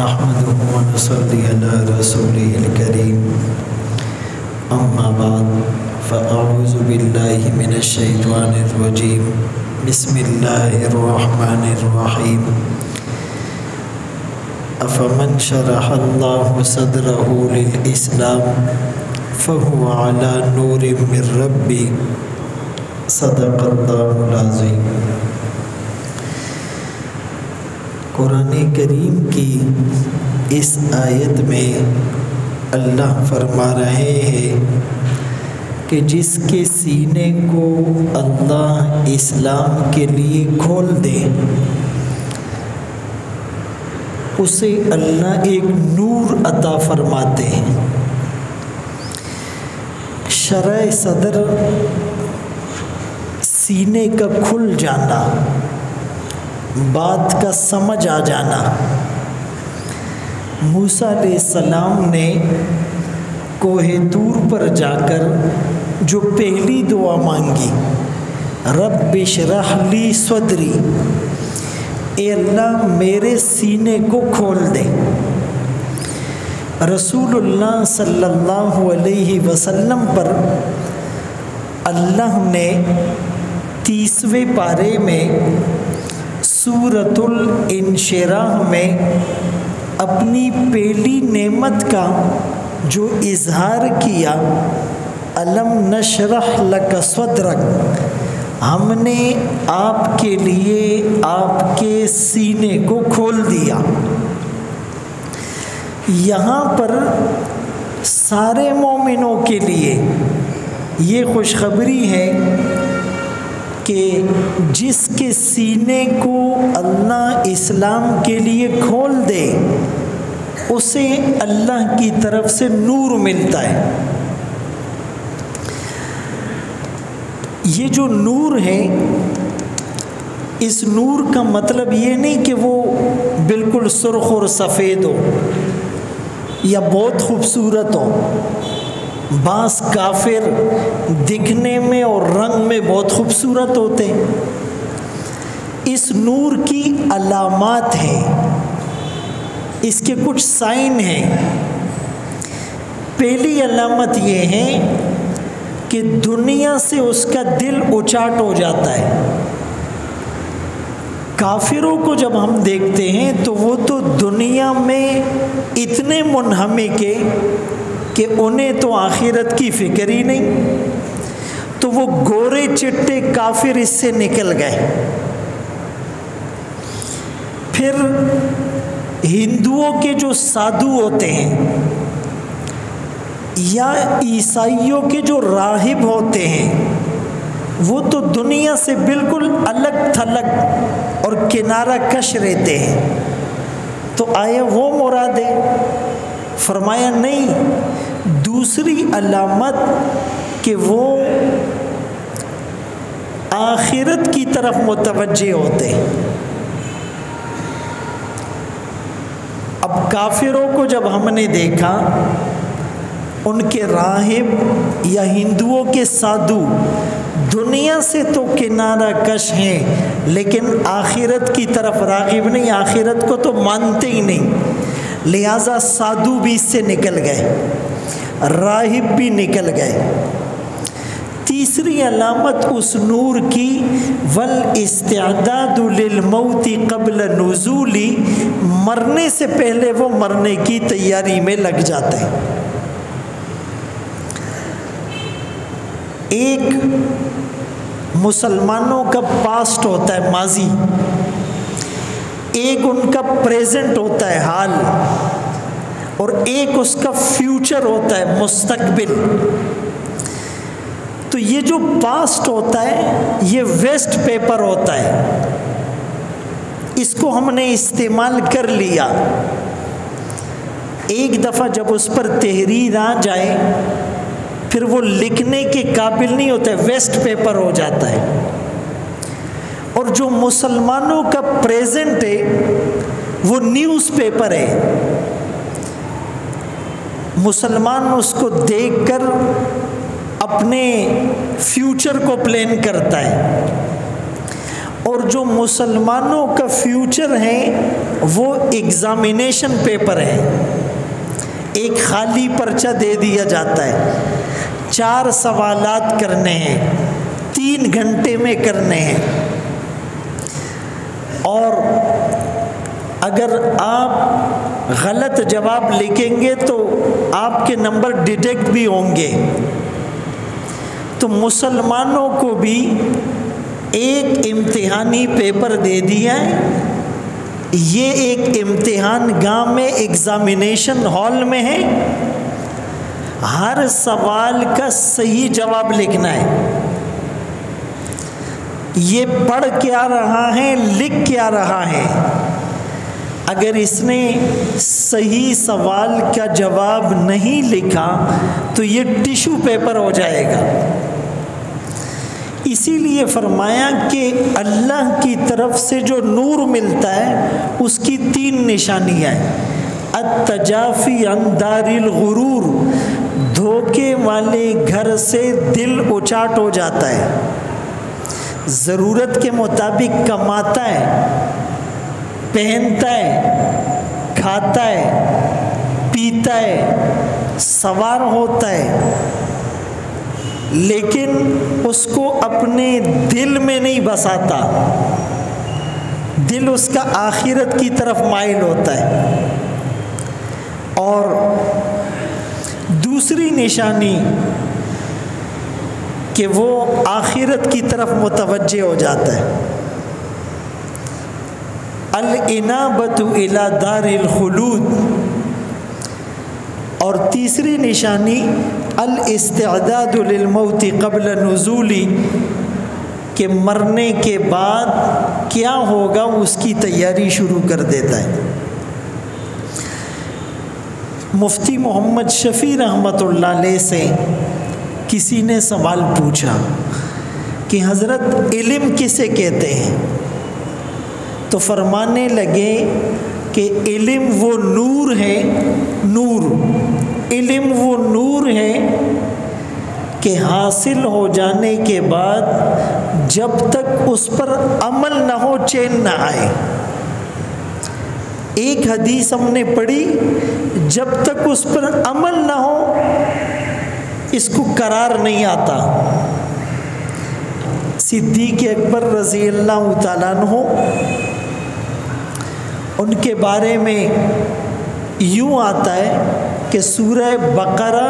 نحمده ونصلي على رسوله الكريم اما بعد فاعوذ بالله من الشیطان الرجیم بسم اللہ الرحمن الرحیم افمن شرح اللہ صدره للاسلام فهو على نور من ربی صدق اللہ العظیم۔ قرآن کریم کی اس آیت میں اللہ فرما رہے ہیں کہ جس کے سینے کو اللہ اسلام کے لیے کھول دے اسے اللہ ایک نور عطا فرماتے ہیں۔ شرح صدر سینے کا کھل جانا، بات کا سمجھ آ جانا۔ موسیٰ علیہ السلام نے کوہ طور پر جا کر جو پہلی دعا مانگی، رب اشرح لی صدری، اے اللہ میرے سینے کو کھول دے۔ رسول اللہ صلی اللہ علیہ وسلم پر اللہ نے 30ویں پارے میں سورۃ الانشراح میں اپنی پہلی نعمت کا جو اظہار کیا، الم نشرح لک صدرک، ہم نے آپ کے لیے آپ کے سینے کو کھول دیا۔ یہاں پر سارے مومنوں کے لیے یہ خوشخبری ہے کہ جس کے سینے کو اللہ اسلام کے لیے کھول دے اسے اللہ کی طرف سے نور ملتا ہے۔ یہ جو نور ہے، اس نور کا مطلب یہ نہیں کہ وہ بالکل سرخ اور سفید ہو یا بہت خوبصورت ہو۔ بعض کافر دکھنے میں اور رنگ میں بہت خوبصورت ہوتے ہیں۔ اس نور کی علامات ہیں، اس کے کچھ سائن ہیں۔ پہلی علامت یہ ہے کہ دنیا سے اس کا دل اچاٹ ہو جاتا ہے۔ کافروں کو جب ہم دیکھتے ہیں تو وہ تو دنیا میں اتنے منہمک ہیں کہ انہیں تو آخرت کی فکر ہی نہیں، تو وہ گورے چٹے کافر اس سے نکل گئے۔ پھر ہندوؤں کے جو سادھو ہوتے ہیں یا عیسائیوں کے جو راہب ہوتے ہیں وہ تو دنیا سے بالکل الگ تھلگ اور کنارہ کش رہتے ہیں۔ تو آیا وہ مراد ہے؟ فرمایا نہیں، دوسری علامت کہ وہ آخرت کی طرف متوجہ ہوتے ہیں۔ اب کافروں کو جب ہم نے دیکھا، ان کے راہب یا ہندوؤں کے سادھو دنیا سے تو کنارہ کش ہیں لیکن آخرت کی طرف راغب نہیں، آخرت کو تو مانتے ہی نہیں، لہذا سادھو بھی اس سے نکل گئے، راہب بھی نکل گئے۔ تیسری علامت اس نور کی والاستعداد للموت قبل نزول، مرنے سے پہلے وہ مرنے کی تیاری میں لگ جاتے ہیں۔ ایک مسلمانوں کا پاسٹ ہوتا ہے، ماضی، ایک ان کا پریزنٹ ہوتا ہے، حال، اور ایک اس کا فیوچر ہوتا ہے، مستقبل۔ تو یہ جو پاسٹ ہوتا ہے یہ ویسٹ پیپر ہوتا ہے، اس کو ہم نے استعمال کر لیا، ایک دفعہ جب اس پر تحریر آ جائے پھر وہ لکھنے کے قابل نہیں ہوتا ہے، ویسٹ پیپر ہو جاتا ہے۔ اور جو مسلمانوں کا پریزنٹ ہے وہ نیوز پیپر ہے، مسلمان اس کو دیکھ کر اپنے فیوچر کو پلان کرتا ہے۔ اور جو مسلمانوں کا فیوچر ہے وہ ایگزامینیشن پیپر ہے. ایک خالی پرچہ دے دیا جاتا ہے، 4 سوالات کرنے ہیں، 3 گھنٹے میں کرنے ہیں، اور اگر آپ غلط جواب لکھیں گے تو آپ کے نمبر ڈیٹیکٹ بھی ہوں گے. تو مسلمانوں کو بھی ایک امتحانی پیپر دے دیا ہے. یہ ایک امتحان گاہ میں ایگزامینیشن ہال میں ہے، ہر سوال کا صحیح جواب لکھنا ہے. یہ پڑھ کیا رہا ہے، لکھ کیا رہا ہے. اگر اس نے صحیح سوال کا جواب نہیں لکھا تو یہ ٹیشو پیپر ہو جائے گا. اسی لیے فرمایا کہ اللہ کی طرف سے جو نور ملتا ہے اس کی 3 نشانیاں ہیں. التجافی عن دار الغرور، دھوکے والے گھر سے دل اچاٹ ہو جاتا ہے. ضرورت کے مطابق کماتا ہے، پہنتا ہے، کھاتا ہے، پیتا ہے، سوار ہوتا ہے، لیکن اس کو اپنے دل میں نہیں بساتا. دل اس کا آخرت کی طرف مائل ہوتا ہے. اور دوسری نشانی کہ وہ آخرت کی طرف متوجہ ہو جاتا ہے. الانابۃ الی دار الخلود. اور تیسری نشانی الاستعداد للموت قبل نزولی، کہ مرنے کے بعد کیا ہوگا اس کی تیاری شروع کر دیتا ہے. مفتی محمد شفیع رحمۃ اللہ علیہ سے کسی نے سوال پوچھا کہ حضرت علم کسے کہتے ہیں؟ تو فرمانے لگے کہ علم وہ نور ہے، نور، علم وہ نور ہے کہ حاصل ہو جانے کے بعد جب تک اس پر عمل نہ ہو چین نہ آئے. ایک حدیث ہم نے پڑھی، جب تک اس پر عمل نہ ہو اس کو قرار نہیں آتا. صدیق اکبر رضی اللہ تعالیٰ عنہ، ان کے بارے میں یوں آتا ہے کہ سورہ بقرہ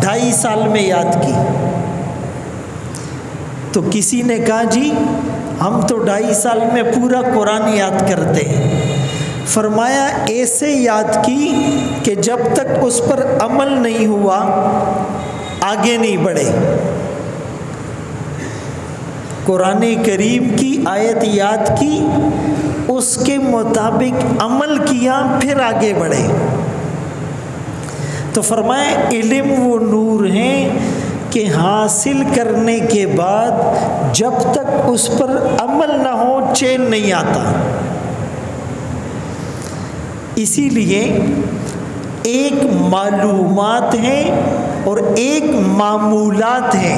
2.5 سال میں یاد کی. تو کسی نے کہا جی ہم تو 2.5 سال میں پورا قرآن یاد کرتے ہیں. فرمایا ایسے یاد کی کہ جب تک اس پر عمل نہیں ہوا آگے نہیں بڑھے. قرآن کریم کی آیت یاد کی، اس کے مطابق عمل کیا، پھر آگے بڑھے. تو فرمایا علم وہ نور ہے کہ حاصل کرنے کے بعد جب تک اس پر عمل نہ ہو چین نہیں آتا. اسی لیے ایک معلومات ہیں اور ایک معمولات ہیں.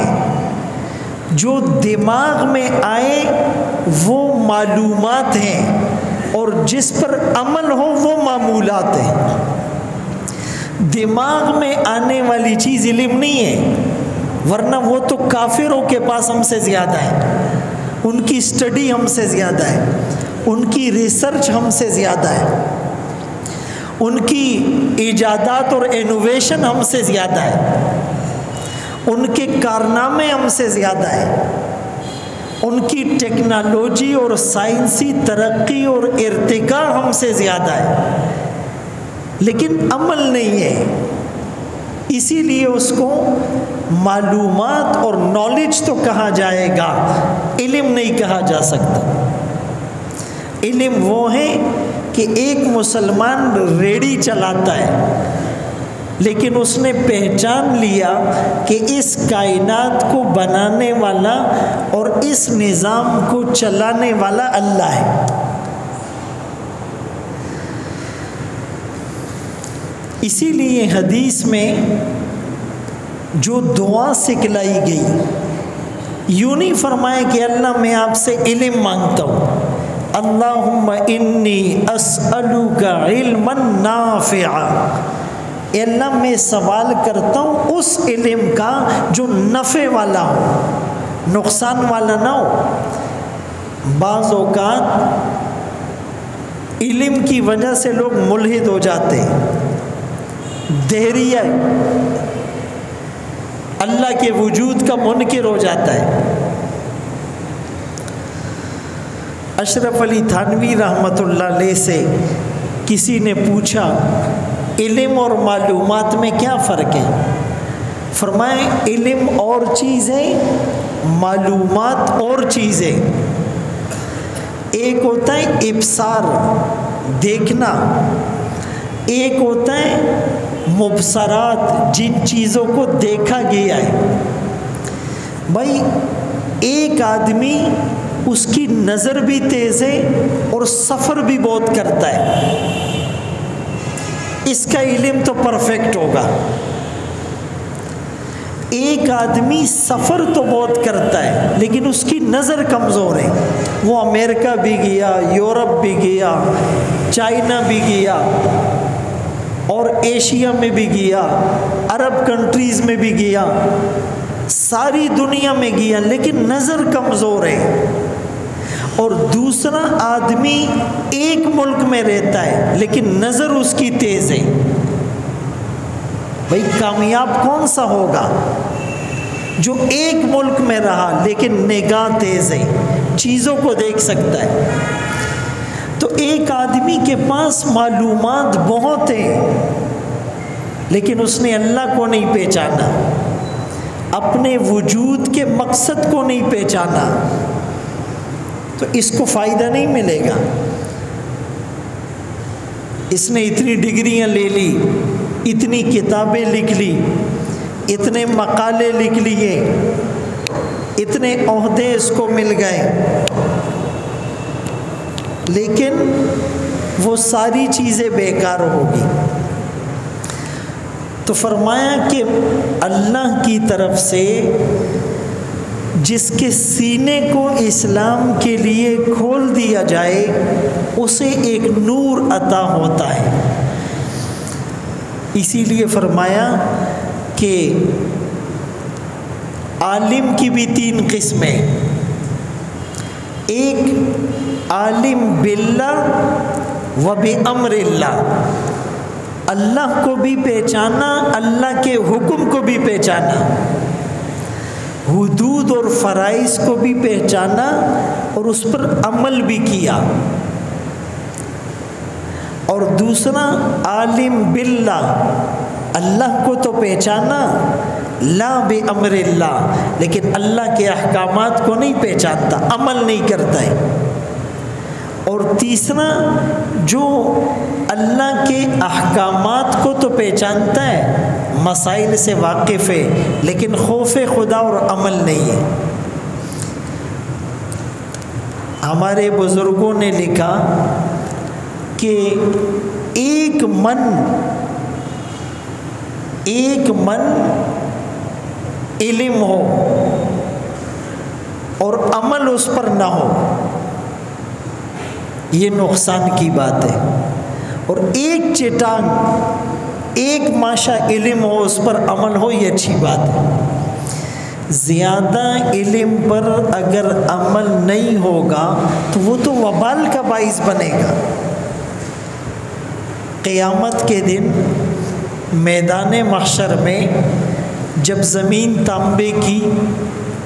جو دماغ میں آئے وہ معلومات ہیں، اور جس پر عمل ہو وہ معمولات ہیں. دماغ میں آنے والی چیز علم نہیں ہے، ورنہ وہ تو کافروں کے پاس ہم سے زیادہ ہے. ان کی اسٹڈی ہم سے زیادہ ہے، ان کی ریسرچ ہم سے زیادہ ہے، ان کی ایجادات اور انوویشن ہم سے زیادہ ہے، ان کے کارنامے ہم سے زیادہ ہیں، ان کی ٹیکنالوجی اور سائنسی ترقی اور ارتقاء ہم سے زیادہ ہے، لیکن عمل نہیں ہے. اسی لیے اس کو معلومات اور نالج تو کہا جائے گا، علم نہیں کہا جا سکتا. علم وہ ہے کہ ایک مسلمان ریڑھی چلاتا ہے، لیکن اس نے پہچان لیا کہ اس کائنات کو بنانے والا اور اس نظام کو چلانے والا اللہ ہے. اسی لیے حدیث میں جو دعا سکھلائی گئی یوں نہیں فرمایا کہ اللہ میں آپ سے علم مانگتا ہوں، اللہم انی اسألک علما نافعا، اے اللہ میں سوال کرتا ہوں اس علم کا جو نفع والا ہو، نقصان والا نہ ہو۔ بعض اوقات علم کی وجہ سے لوگ ملحد ہو جاتے ہیں، دہریہ اللہ کے وجود کا منکر ہو جاتا ہے۔ اشرف علی تھانوی رحمۃ اللہ علیہ سے کسی نے پوچھا علم اور معلومات میں کیا فرق ہے؟ فرمائے علم اور چیز ہے، معلومات اور چیز ہے۔ ایک ہوتا ہے ابصار، دیکھنا، ایک ہوتا ہے مبصرات، جن چیزوں کو دیکھا گیا ہے۔ بھائی ایک آدمی اس کی نظر بھی تیز ہے اور سفر بھی بہت کرتا ہے، اس کا علم تو پرفیکٹ ہوگا۔ ایک آدمی سفر تو بہت کرتا ہے لیکن اس کی نظر کمزور ہے، وہ امریکہ بھی گیا، یورپ بھی گیا، چائنا بھی گیا، اور ایشیا میں بھی گیا، عرب کنٹریز میں بھی گیا، ساری دنیا میں گیا، لیکن نظر کمزور ہے۔ اور دوسرا آدمی ایک ملک میں رہتا ہے لیکن نظر اس کی تیز ہے۔ بھائی کامیاب کون سا ہوگا؟ جو ایک ملک میں رہا لیکن نگاہ تیز ہے، چیزوں کو دیکھ سکتا ہے۔ تو ایک آدمی کے پاس معلومات بہت ہیں لیکن اس نے اللہ کو نہیں پہچانا، اپنے وجود کے مقصد کو نہیں پہچانا، تو اس کو فائدہ نہیں ملے گا۔ اس نے اتنی ڈگریاں لے لی، اتنی کتابیں لکھ لی، اتنے مقالے لکھ لیے، اتنے عہدے اس کو مل گئے، لیکن وہ ساری چیزیں بیکار ہوگی۔ تو فرمایا کہ اللہ کی طرف سے جس کے سینے کو اسلام کے لیے کھول دیا جائے اسے ایک نور عطا ہوتا ہے۔ اسی لیے فرمایا کہ عالم کی بھی 3 قسمیں، ایک عالم باللہ و بامر اللہ، اللہ کو بھی پہچانا، اللہ کے حکم کو بھی پہچانا، حدود اور فرائض کو بھی پہچانا اور اس پر عمل بھی کیا۔ اور دوسرا عالم باللہ، اللہ کو تو پہچانا، لا بامر اللہ، لیکن اللہ کے احکامات کو نہیں پہچانتا، عمل نہیں کرتا ہے۔ اور تیسرا جو اللہ کے احکامات کو تو پہچانتا ہے، مسائل سے واقف ہے، لیکن خوف خدا اور عمل نہیں ہے۔ ہمارے بزرگوں نے لکھا کہ ایک من علم ہو اور عمل اس پر نہ ہو، یہ نقصان کی بات ہے، اور ایک چٹان، ایک ماشا علم ہو اس پر عمل ہو، یہ اچھی بات ہے۔ زیادہ علم پر اگر عمل نہیں ہوگا تو وہ تو وبال کا باعث بنے گا۔ قیامت کے دن میدان محشر میں جب زمین تانبے کی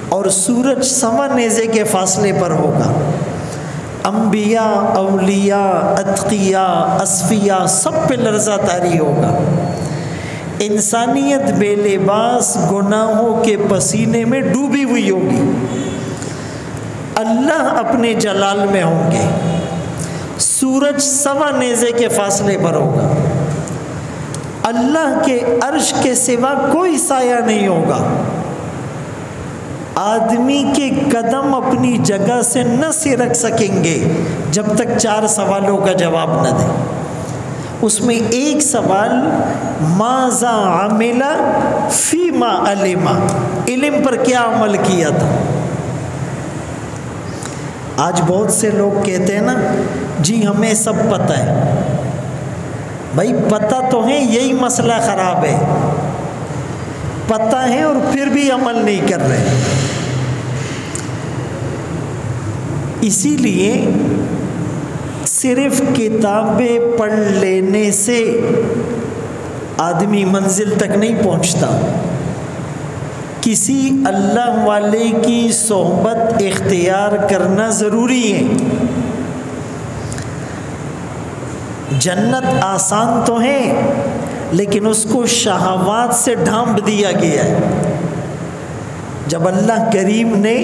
اور سورج سوا نیزے کے فاصلے پر ہوگا، انبیاء، اولیاء، اتقیاء، اصفیاء سب پہ لرزہ طاری ہوگا، انسانیت بے لباس گناہوں کے پسینے میں ڈوبی ہوئی ہوگی، اللہ اپنے جلال میں ہوں گے، سورج سوا نیزے کے فاصلے پر ہوگا، اللہ کے عرش کے سوا کوئی سایہ نہیں ہوگا، آدمی کے قدم اپنی جگہ سے نہ سرک سکیں گے جب تک 4 سوالوں کا جواب نہ دیں۔ اس میں ایک سوال ماذا عمل فیما علم، علم پر کیا عمل کیا تھا، آج بہت سے لوگ کہتے ہیں نا جی ہمیں سب پتہ ہے. بھائی پتہ تو ہے، یہی مسئلہ خراب ہے. پتہ ہے اور پھر بھی عمل نہیں کر رہے. اسی لیے صرف کتابیں پڑھ لینے سے آدمی منزل تک نہیں پہنچتا. کسی اللہ والے کی صحبت اختیار کرنا ضروری ہے. جنت آسان تو ہے لیکن اس کو شہوات سے ڈھانپ دیا گیا ہے. جب اللہ کریم نے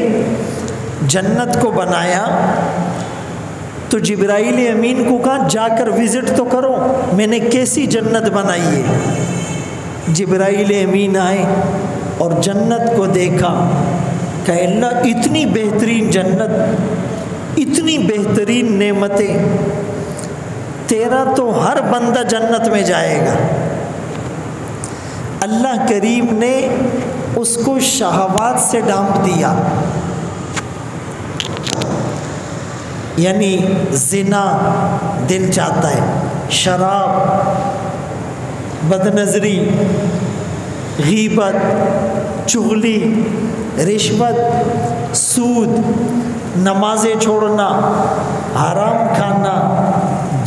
جنت کو بنایا تو جبرائیل امین کو کہا جا کر وزٹ تو کرو، میں نے کیسی جنت بنائی ہے. جبرائیل امین آئے اور جنت کو دیکھا کہ اللہ اتنی بہترین جنت، اتنی بہترین نعمتیں، تیرا تو ہر بندہ جنت میں جائے گا. اللہ کریم نے اس کو شہوات سے ڈھانپ دیا. یعنی زنا دل چاہتا ہے، شراب، بدنظری، غیبت، چغلی، رشوت، سود، نمازیں چھوڑنا، حرام کھانا،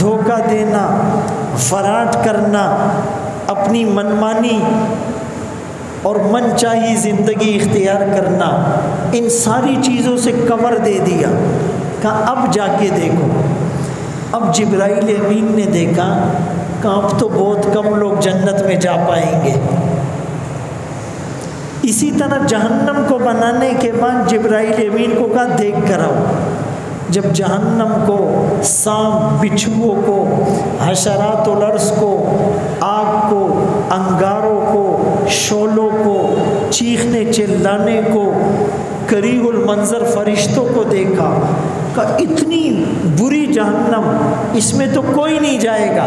دھوکہ دینا، فراڈ کرنا، اپنی منمانی اور من چاہی زندگی اختیار کرنا، ان ساری چیزوں سے کور دے دیا. کہا اب جا کے دیکھو. اب جبرائیل امین نے دیکھا کہ اب تو بہت کم لوگ جنت میں جا پائیں گے. اسی طرح جہنم کو بنانے کے بعد جبرائیل امین کو کہا دیکھ کر آؤ. جب جہنم کو، سانپ بچھوؤں کو، حشرات الارض کو، آگ کو، انگاروں کو، شعلوں کو، چیخنے چلانے کو، کریہ المنظر فرشتوں کو دیکھا کہ اتنی بری جہنم، اس میں تو کوئی نہیں جائے گا.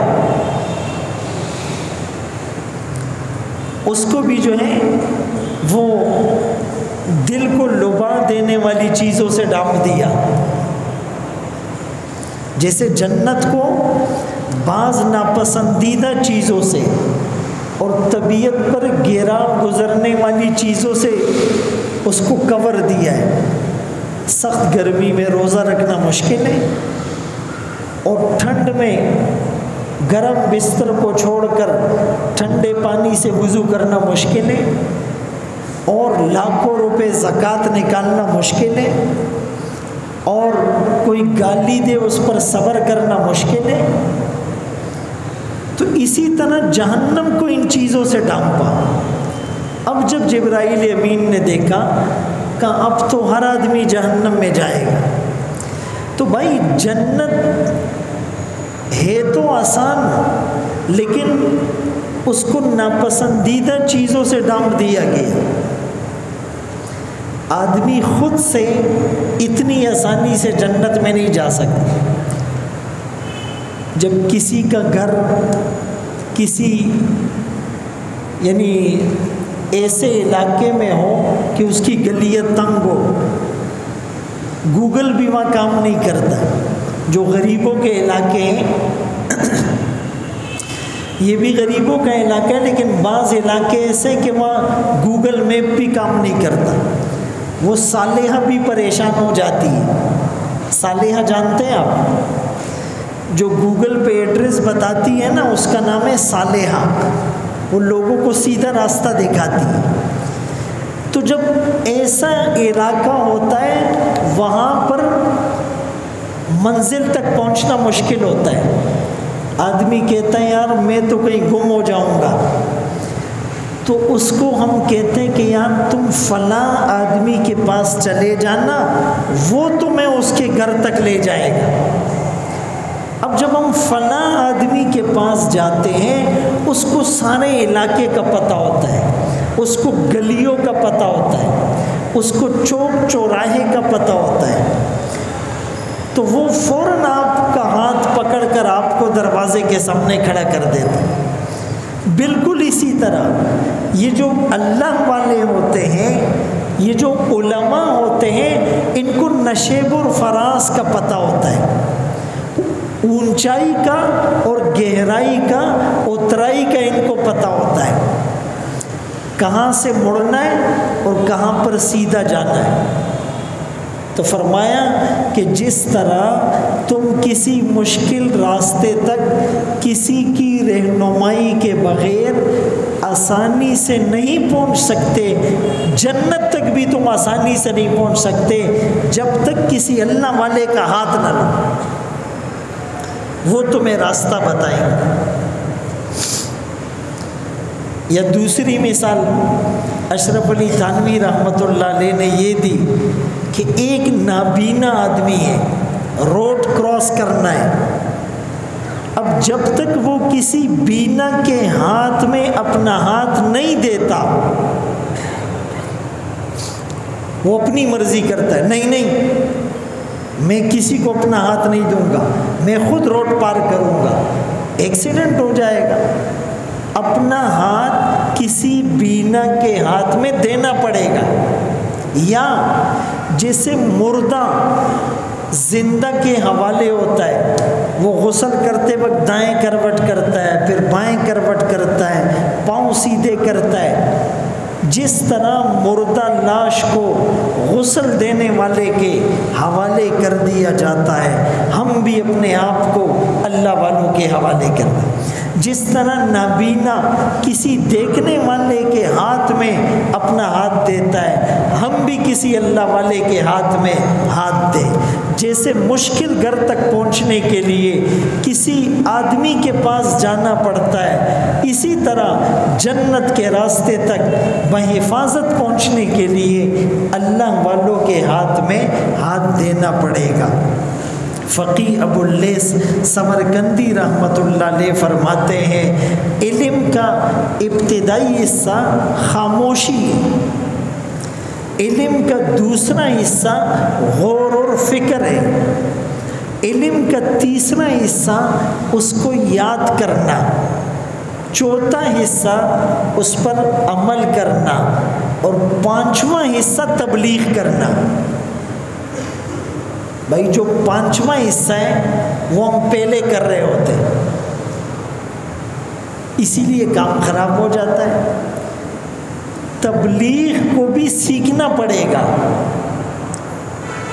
اس کو بھی جو ہے وہ دل کو لبا دینے والی چیزوں سے ڈھانپ دیا. جیسے جنت کو بعض ناپسندیدہ چیزوں سے اور طبیعت پر گرا گزرنے والی چیزوں سے اس کو کور دیا ہے. سخت گرمی میں روزہ رکھنا مشکل ہے، اور ٹھنڈ میں گرم بستر کو چھوڑ کر ٹھنڈے پانی سے وضو کرنا مشکل ہے، اور لاکھوں روپے زکوٰۃ نکالنا مشکل ہے، اور کوئی گالی دے اس پر صبر کرنا مشکل ہے. تو اسی طرح جہنم کو ان چیزوں سے ڈھانپا. اب جب جبرائیل امین نے دیکھا کہ اب تو ہر آدمی جہنم میں جائے گا، تو بھائی جنت ہے تو آسان لیکن اس کو ناپسندیدہ چیزوں سے ڈھانپ دیا گیا. آدمی خود سے اتنی آسانی سے جنت میں نہیں جا سکتا. جب کسی کا گھر کسی یعنی ایسے علاقے میں ہو کہ اس کی گلیاں تنگ ہو، گوگل بھی وہاں کام نہیں کرتا. جو غریبوں کے علاقے ہیں، یہ بھی غریبوں کا علاقہ ہے لیکن بعض علاقے ایسے کہ وہاں گوگل میپ بھی کام نہیں کرتا. وہ صالحہ بھی پریشان ہو جاتی ہے. صالحہ جانتے ہیں آپ؟ جو گوگل پہ ایڈریس بتاتی ہے نا، اس کا نام ہے صالحہ. وہ لوگوں کو سیدھا راستہ دکھاتی ہے. تو جب ایسا علاقہ ہوتا ہے وہاں پر منزل تک پہنچنا مشکل ہوتا ہے. آدمی کہتا ہے یار میں تو کہیں گم ہو جاؤں گا، تو اس کو ہم کہتے ہیں کہ یار تم فلاں آدمی کے پاس چلے جانا، وہ تمہیں اس کے گھر تک لے جائے گا. اب جب ہم فلاں آدمی کے پاس جاتے ہیں، اس کو سارے علاقے کا پتہ ہوتا ہے، اس کو گلیوں کا پتہ ہوتا ہے، اس کو چوک چوراہے کا پتہ ہوتا ہے، تو وہ فوراً آپ کا ہاتھ پکڑ کر آپ کو دروازے کے سامنے کھڑا کر دیتا ہے. بالکل اسی طرح یہ جو اللہ والے ہوتے ہیں یہ جو علماء ہوتے ہیں ان کو نشیب اور فراز کا پتہ ہوتا ہے، اونچائی کا اور گہرائی کا، اترائی کا ان کو پتہ ہوتا ہے، کہاں سے مڑنا ہے اور کہاں پر سیدھا جانا ہے۔ تو فرمایا کہ جس طرح تم کسی مشکل راستے تک کسی کی رہنمائی کے بغیر آسانی سے نہیں پہنچ سکتے، جنت تک بھی تم آسانی سے نہیں پہنچ سکتے جب تک کسی اللہ والے کا ہاتھ نہ لو، وہ تمہیں راستہ بتائیں گے۔ یا دوسری مثال اشرف علی تھانوی رحمۃ اللہ علیہ نے یہ دی کہ ایک نابینا آدمی ہے، روڈ کراس کرنا ہے، اب جب تک وہ کسی بینا کے ہاتھ میں اپنا ہاتھ نہیں دیتا، وہ اپنی مرضی کرتا ہے، نہیں میں کسی کو اپنا ہاتھ نہیں دوں گا، میں خود روڈ پار کروں گا، ایکسیڈنٹ ہو جائے گا، اپنا ہاتھ کسی بینا کے ہاتھ میں دینا پڑے گا۔ یا جیسے مردہ زندہ کے حوالے ہوتا ہے، وہ غسل کرتے وقت دائیں کروٹ کرتا ہے، پھر بائیں کروٹ کرتا ہے، پاؤں سیدھے کرتا ہے، جس طرح مردہ لاش کو غسل دینے والے کے حوالے کر دیا جاتا ہے، ہم بھی اپنے آپ کو اللہ والوں کے حوالے کرتے ہیں۔ جس طرح نابینا کسی دیکھنے والے کے ہاتھ میں اپنا ہاتھ دیتا ہے، ہم بھی کسی اللہ والے کے ہاتھ میں ہاتھ دیں۔ جیسے مشکل گھر تک پہنچنے کے لیے کسی آدمی کے پاس جانا پڑتا ہے، اسی طرح جنت کے راستے تک بحفاظت پہنچنے کے لیے اللہ والوں کے ہاتھ میں ہاتھ دینا پڑے گا۔ فقی ابو اللیث سمرقندی رحمۃ اللہ علیہ فرماتے ہیں علم کا ابتدائی حصہ خاموشی ہے، علم کا دوسرا حصہ غور اور فکر ہے، علم کا تیسرا حصہ اس کو یاد کرنا، چوتھا حصہ اس پر عمل کرنا، اور پانچواں حصہ تبلیغ کرنا۔ بھائی جو پانچواں حصہ ہے وہ ہم پہلے کر رہے ہوتے ہیں، اسی لیے کام خراب ہو جاتا ہے۔ تبلیغ کو بھی سیکھنا پڑے گا،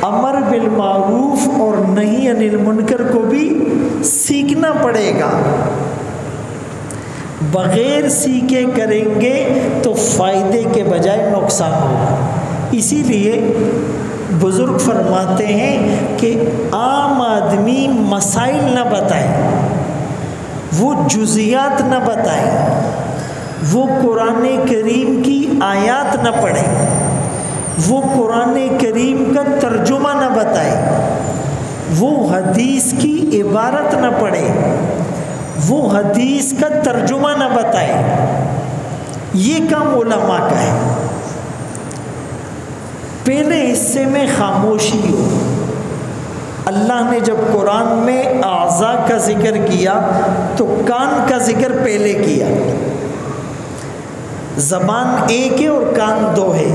امر بالمعروف اور نہی عن المنکر کو بھی سیکھنا پڑے گا۔ بغیر سیکھے کریں گے تو فائدے کے بجائے نقصان ہوگا۔ اسی لیے بزرگ فرماتے ہیں کہ عام آدمی مسائل نہ بتائے، وہ جزیات نہ بتائے، وہ قرآن کریم کی آیات نہ پڑھے، وہ قرآن کریم کا ترجمہ نہ بتائے، وہ حدیث کی عبارت نہ پڑھے، وہ حدیث کا ترجمہ نہ بتائے، یہ کام علماء کا ہے۔ پہلے حصے میں خاموشی ہو۔ اللہ نے جب قرآن میں اعضاء کا ذکر کیا تو کان کا ذکر پہلے کیا، زبان ایک ہے اور کان دو ہے،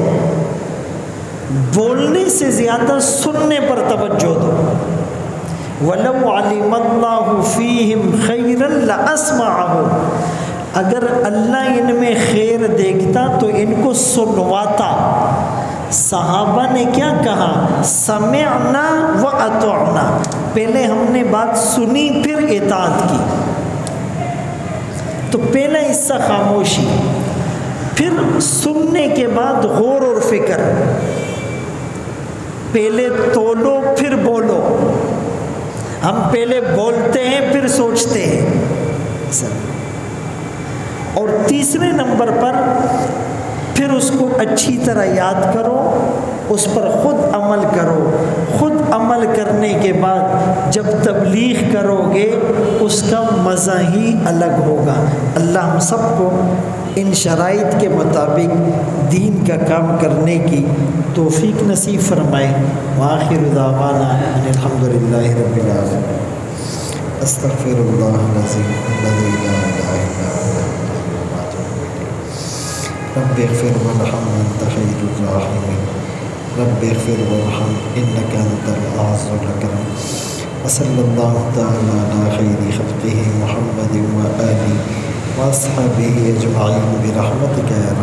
بولنے سے زیادہ سننے پر توجہ دو۔ وَلَوْ عَلِمَ اللَّهُ فِيهِمْ خَيْرًا لَأَسْمَعَهُمْ، اگر اللہ ان میں خیر دیکھتا تو ان کو سنواتا۔ صحابہ نے کیا کہا؟ سمعنا وَأَطَعْنَا، پہلے ہم نے بات سنی پھر اطاعت کی۔ تو پہلا حصہ خاموشی، پھر سننے کے بعد غور اور فکر، پہلے تولو پھر بولو، ہم پہلے بولتے ہیں پھر سوچتے ہیں، اور تیسرے نمبر پر پھر اس کو اچھی طرح یاد کرو، اس پر خود عمل کرو۔ خود عمل کرنے کے بعد جب تبلیغ کرو گے اس کا مزہ ہی الگ ہوگا۔ اللہ ہم سب کو ان شرائط کے مطابق دین کا کام کرنے کی توفیق نصیب فرمائے۔ وآخر دعوانا ان الحمدللہ رب العالمین۔ استغفر اللہ العظیم الذی لا الہ الا هو۔ رب اغفر وارحم انت خیر الراحمین رب اغفر وارحم انک انت العز الاکرم وصلی اللہ تعالی علی خیر خلقہ محمد و آلہ واصحابہ اجمعین برحمتک یا